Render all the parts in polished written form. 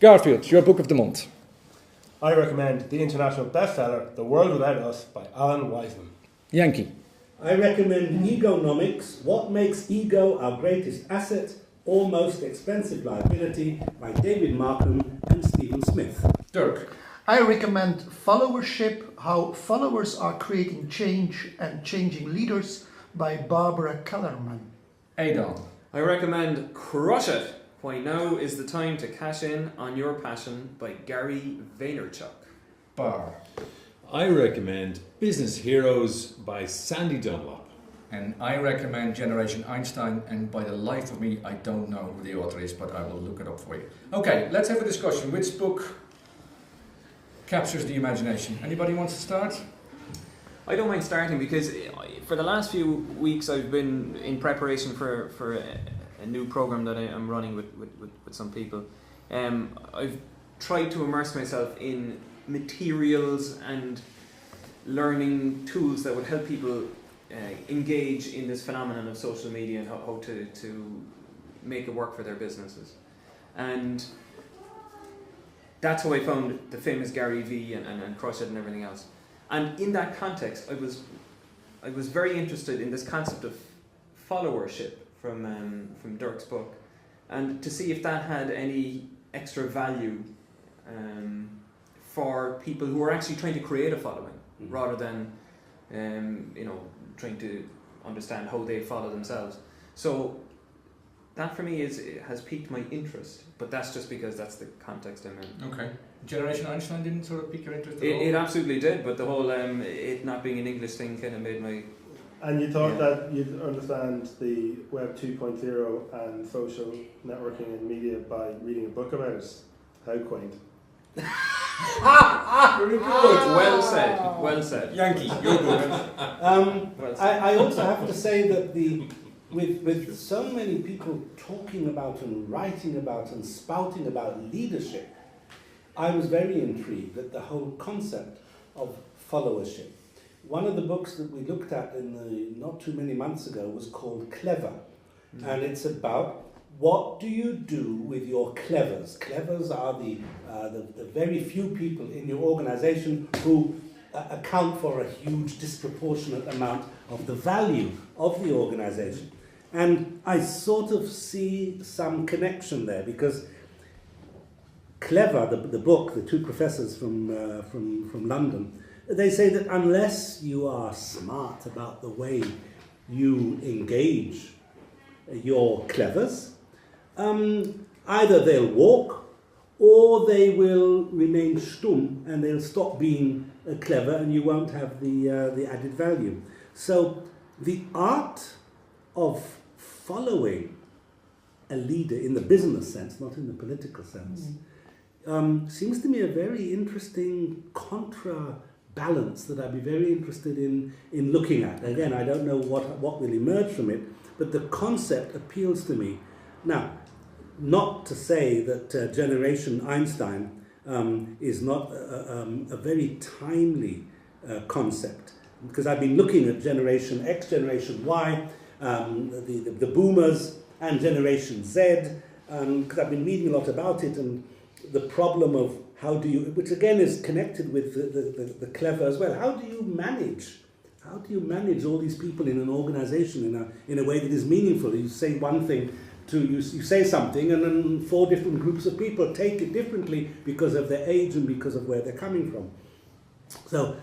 Garfield, your book of the month. I recommend the international bestseller, The World Without Us by Alan Wiseman. Yankee. I recommend Egonomics, What Makes Ego Our Greatest Asset or Most Expensive Liability by David Markham and Stephen Smith. Dirk. I recommend Followership, How Followers Are Creating Change and Changing Leaders by Barbara Kellerman. Adon. I recommend Crush It! Why Now is the Time to Cash In on Your Passion by Gary Vaynerchuk. Bar. I recommend Business Heroes by Sandy Dunlop. And I recommend Generation Einstein, and by the life of me, I don't know who the author is, but I will look it up for you. Okay, let's have a discussion. Which book captures the imagination? Anybody wants to start? I don't mind starting because for the last few weeks I've been in preparation for a new program that I'm running with some people. I've tried to immerse myself in materials and learning tools that would help people engage in this phenomenon of social media and how to make it work for their businesses. And that's how I found the famous Gary V and Crush It and everything else. And in that context, I was very interested in this concept of followership from Dirk's book, and to see if that had any extra value for people who are actually trying to create a following, rather than trying to understand how they follow themselves. So that for me has piqued my interest, but that's just because that's the context I'm in. Okay. Generation Einstein didn't sort of pique your interest at all? It absolutely did, but the whole it not being an English thing kind of made my... And you thought that you'd understand the Web 2.0 and social networking and media by reading a book about it. How quaint. Very good. Well said. Well said. Yankee, you're good. Well said. I also have to say that with so many people talking about and writing about and spouting about leadership, I was very intrigued at the whole concept of followership. One of the books that we looked at not too many months ago was called Clever, and it's about what do you do with your clevers. Clevers are the very few people in your organization who account for a huge disproportionate amount of the value of the organization. And I sort of see some connection there, because Clever, the book, the two professors from London, they say that unless you are smart about the way you engage your clevers, either they'll walk or they will remain stumm and they'll stop being clever and you won't have the added value. So the art of following a leader in the business sense, not in the political sense, seems to me a very interesting balance that I'd be very interested in looking at. Again, I don't know what will emerge from it, but the concept appeals to me. Now, not to say that Generation Einstein is not a very timely concept, because I've been looking at Generation X, Generation Y, the Boomers, and Generation Z, because I've been reading a lot about it, and the problem of how do you, which again is connected with the clever as well, how do you manage all these people in an organization in a way that is meaningful? You say one thing, you say something, and then 4 different groups of people take it differently because of their age and because of where they're coming from. So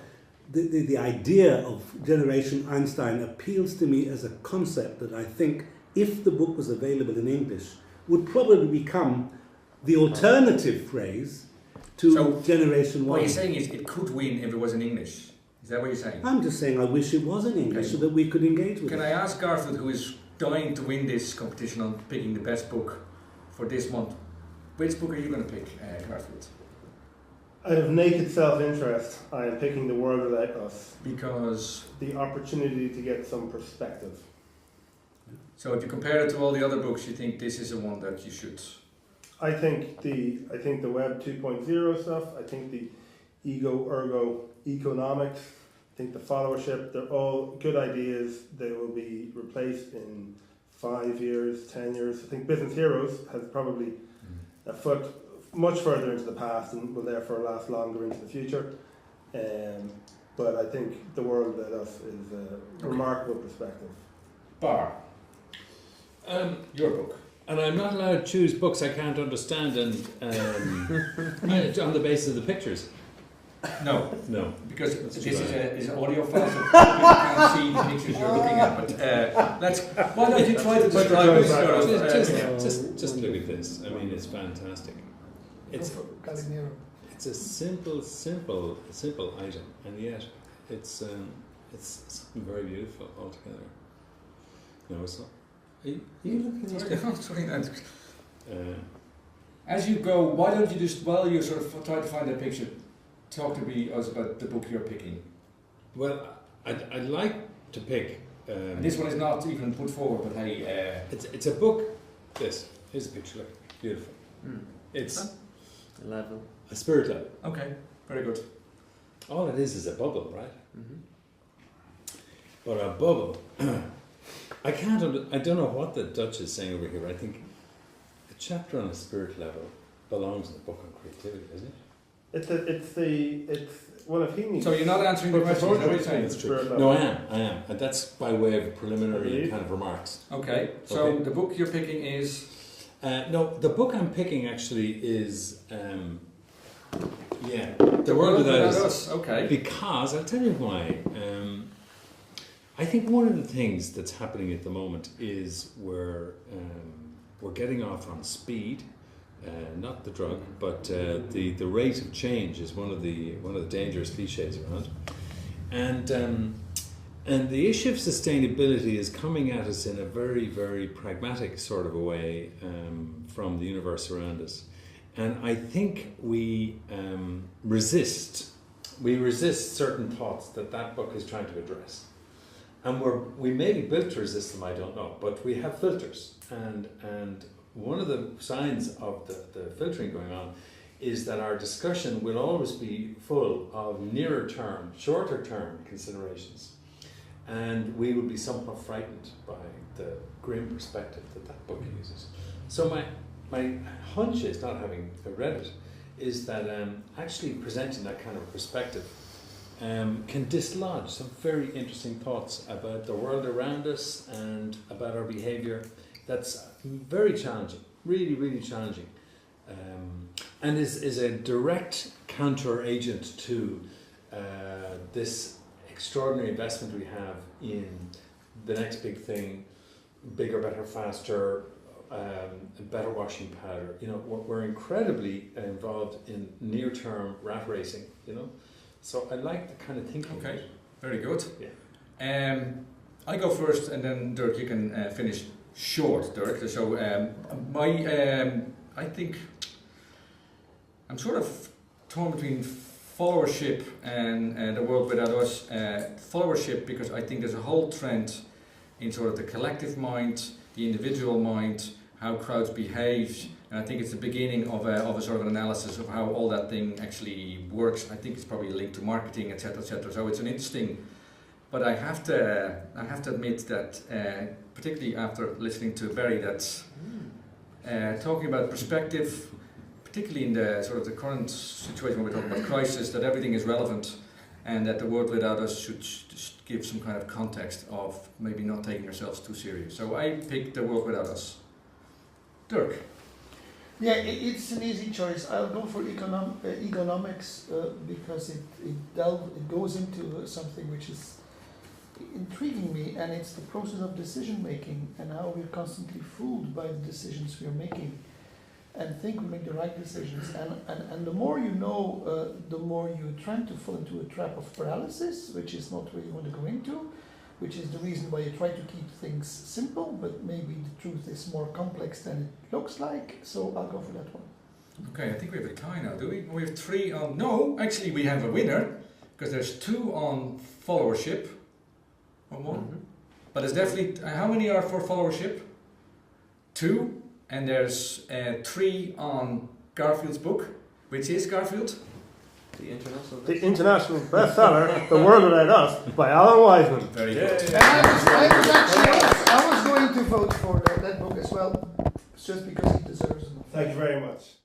the idea of Generation Einstein appeals to me as a concept that I think, if the book was available in English, would probably become the alternative phrase to Generation Y. What you're saying is it could win if it was in English. Is that what you're saying? I'm just saying I wish it was in English so that we could engage with it. Can I ask Garfield, who is dying to win this competition on picking the best book for this month, which book are you going to pick, Garfield? Out of naked self-interest, I am picking The World Without Us. Because? The opportunity to get some perspective. So if you compare it to all the other books, you think this is the one that you should... I think the Web 2.0 stuff, I think the ergo economics, I think the followership, they're all good ideas. They will be replaced in 5 years, 10 years. I think Business Heroes has probably a foot much further into the past and will therefore last longer into the future. But I think The World Without Us is a remarkable perspective. Bar. Your book. And I'm not allowed to choose books I can't understand and on the basis of the pictures. No, No. because this is an audio file, so people can't see the pictures you're looking at. But why don't you try to describe it? Just look at this. I mean, it's fantastic. It's a simple item, and yet it's something very beautiful altogether. No, it's not. Are you looking at this? As you go, why don't you just, while you sort of try to find that picture, talk to us about the book you're picking. Well, I'd like to pick. And this one is not even put forward, but hey, it's a book. Here's a picture. Look, beautiful. It's A level. a spirit level. okay, very good. All it is a bubble, right? But a bubble. I don't know what the Dutch is saying over here. I think a chapter on a spirit level belongs in the book on creativity, isn't it? It's one of Heaney's. So you're not answering the question, is that what you're saying? That's true. No, I am. And that's by way of preliminary kind of remarks. Okay, so Okay. the book you're picking is... No, the book I'm picking actually is, The World Without Us. Okay. Because, I'll tell you why. I think one of the things that's happening at the moment is we're getting off on speed, not the drug, but the rate of change is one of the dangerous cliches around, and the issue of sustainability is coming at us in a very, very pragmatic sort of a way from the universe around us, and I think we resist certain thoughts that book is trying to address. And we may be built to resist them, I don't know, but we have filters. And one of the signs of the filtering going on is that our discussion will always be full of nearer term, shorter term considerations. And we will be somewhat frightened by the grim perspective that book uses. So my hunch is, not having read it, is that actually presenting that kind of perspective can dislodge some very interesting thoughts about the world around us and about our behaviour. That's very challenging, really, really challenging, and is a direct counter-agent to this extraordinary investment we have in the next big thing, bigger, better, faster, better washing powder. You know, we're incredibly involved in near-term rat racing, you know. So I like the kind of thinking. Okay, very good. Yeah. I go first, and then Dirk, you can finish short, Dirk. So I think I'm sort of torn between followership and The World Without Us. Followership, because I think there's a whole trend in sort of the collective mind, the individual mind, how crowds behave. And I think it's the beginning of a sort of an analysis of how all that thing actually works. I think it's probably linked to marketing, etc., etc. So it's an interesting. But I have to admit that, particularly after listening to Barry, that talking about perspective, particularly in the sort of the current situation when we're talking about crisis, that everything is relevant, and that The World Without Us should just give some kind of context of maybe not taking ourselves too serious. So I picked The World Without Us. Dirk. Yeah, it's an easy choice. I'll go for economics because it goes into something which is intriguing me, and it's the process of decision making and how we're constantly fooled by the decisions we're making and think we make the right decisions. And the more you know, the more you tend to fall into a trap of paralysis, which is not where you want to go into, which is the reason why you try to keep things simple, but maybe the truth is more complex than it looks like. So I'll go for that one. Okay, I think we have a tie now, do we? We have 3 on... No, actually we have a winner, because there's 2 on followership. One more. But there's definitely... how many are for followership? 2. And there's 3 on Garfield's book. Which is Garfield? The international bestseller, The World Without Us, by Alan Wiseman. Very good. And I was going to vote for that book as well, just because it deserves it. Thank you very much.